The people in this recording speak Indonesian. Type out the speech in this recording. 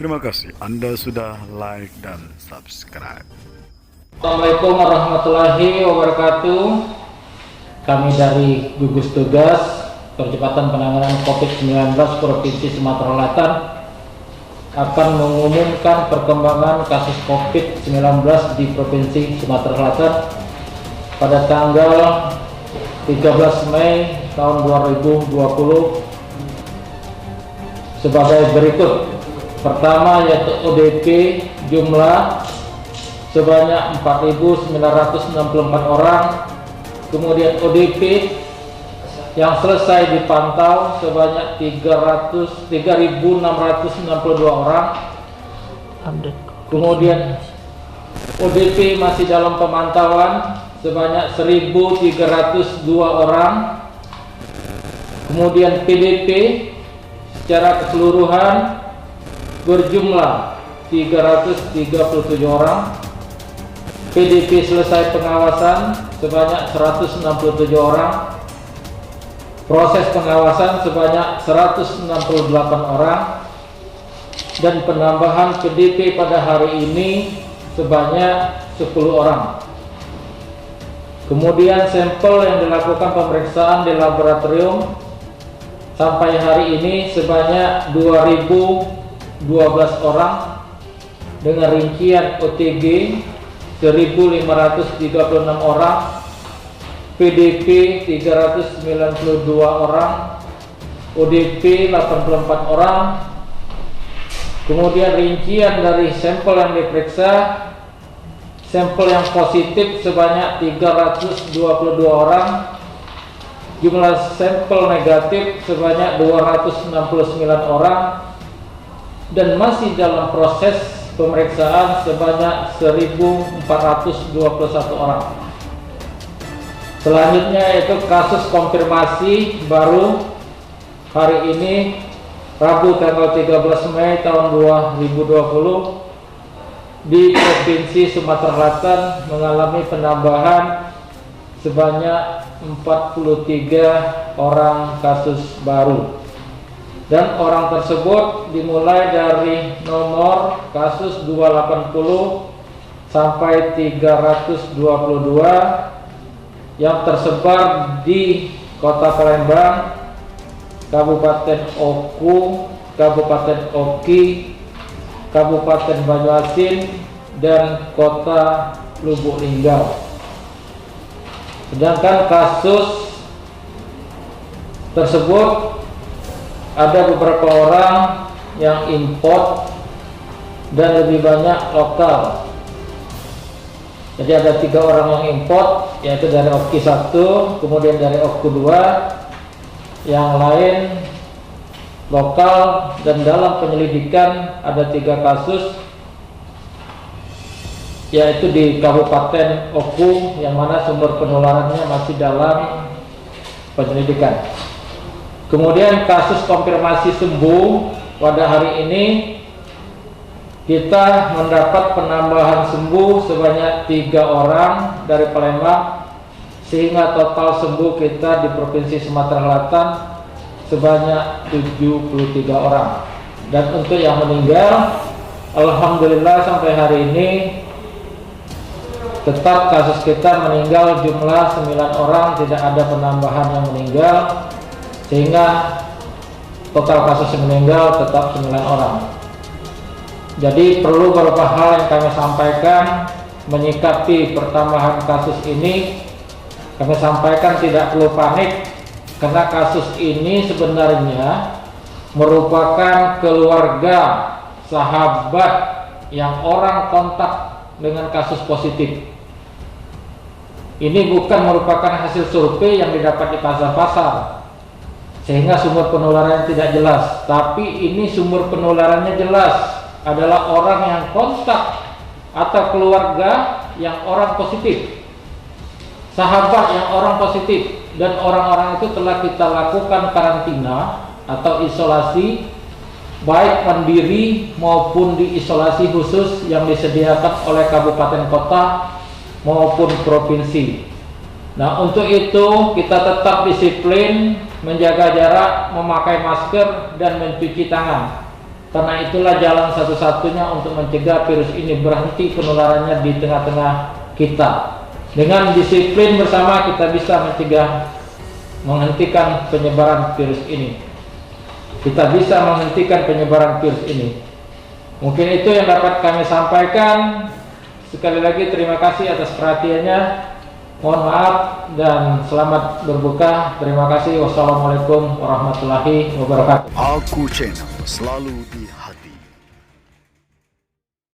Terima kasih Anda sudah like dan subscribe. Assalamualaikum warahmatullahi wabarakatuh. Kami dari gugus tugas percepatan penanganan COVID-19 Provinsi Sumatera Selatan akan mengumumkan perkembangan kasus COVID-19 di Provinsi Sumatera Selatan pada tanggal 13 Mei tahun 2020 sebagai berikut. Pertama yaitu ODP jumlah sebanyak 4.964 orang, kemudian ODP yang selesai dipantau sebanyak 3.662 orang, kemudian ODP masih dalam pemantauan sebanyak 1.302 orang, kemudian PDP secara keseluruhan berjumlah 337 orang, PDP selesai pengawasan sebanyak 167 orang, proses pengawasan sebanyak 168 orang, dan penambahan PDP pada hari ini sebanyak 10 orang. Kemudian sampel yang dilakukan pemeriksaan di laboratorium sampai hari ini sebanyak 2.012 orang dengan rincian OTG 1.536 orang, PDP 392 orang, ODP 84 orang. Kemudian rincian dari sampel yang diperiksa, sampel yang positif sebanyak 322 orang, jumlah sampel negatif sebanyak 269 orang, dan masih dalam proses pemeriksaan sebanyak 1.421 orang. Selanjutnya yaitu kasus konfirmasi baru hari ini Rabu tanggal 13 Mei tahun 2020 di Provinsi Sumatera Selatan mengalami penambahan sebanyak 43 orang kasus baru, dan orang tersebut dimulai dari nomor kasus 280 sampai 322 yang tersebar di Kota Palembang, Kabupaten Oku, Kabupaten Oki, Kabupaten Banyuasin, dan Kota Lubuk Linggau. Sedangkan kasus tersebut ada beberapa orang yang import dan lebih banyak lokal. Jadi ada 3 orang yang import, yaitu dari Oki 1, kemudian dari Oku 2, yang lain lokal, dan dalam penyelidikan ada 3 kasus, yaitu di Kabupaten Oku yang mana sumber penularannya masih dalam penyelidikan. Kemudian kasus konfirmasi sembuh pada hari ini kita mendapat penambahan sembuh sebanyak 3 orang dari Palembang, sehingga total sembuh kita di Provinsi Sumatera Selatan sebanyak 73 orang. Dan untuk yang meninggal, alhamdulillah sampai hari ini tetap kasus kita meninggal jumlah 9 orang, tidak ada penambahan yang meninggal, sehingga total kasus yang meninggal tetap 9 orang. Jadi perlu beberapa hal yang kami sampaikan menyikapi pertambahan kasus ini. Kami sampaikan tidak perlu panik, karena kasus ini sebenarnya merupakan keluarga sahabat yang orang kontak dengan kasus positif. Ini bukan merupakan hasil survei yang didapat di pasar-pasar, sehingga sumber penularannya tidak jelas. Tapi ini sumber penularannya jelas, adalah orang yang kontak atau keluarga yang orang positif, sahabat yang orang positif, dan orang-orang itu telah kita lakukan karantina atau isolasi, baik mandiri maupun di isolasi khusus yang disediakan oleh kabupaten kota maupun provinsi. Nah, untuk itu kita tetap disiplin, menjaga jarak, memakai masker, dan mencuci tangan. Karena itulah jalan satu-satunya untuk mencegah virus ini berhenti penularannya di tengah-tengah kita. Dengan disiplin bersama kita bisa menghentikan penyebaran virus ini. Kita bisa menghentikan penyebaran virus ini. Mungkin itu yang dapat kami sampaikan. Sekali lagi terima kasih atas perhatiannya. Mohon maaf dan selamat berbuka. Terima kasih. Wassalamualaikum warahmatullahi wabarakatuh. Aku Channel selalu di hati.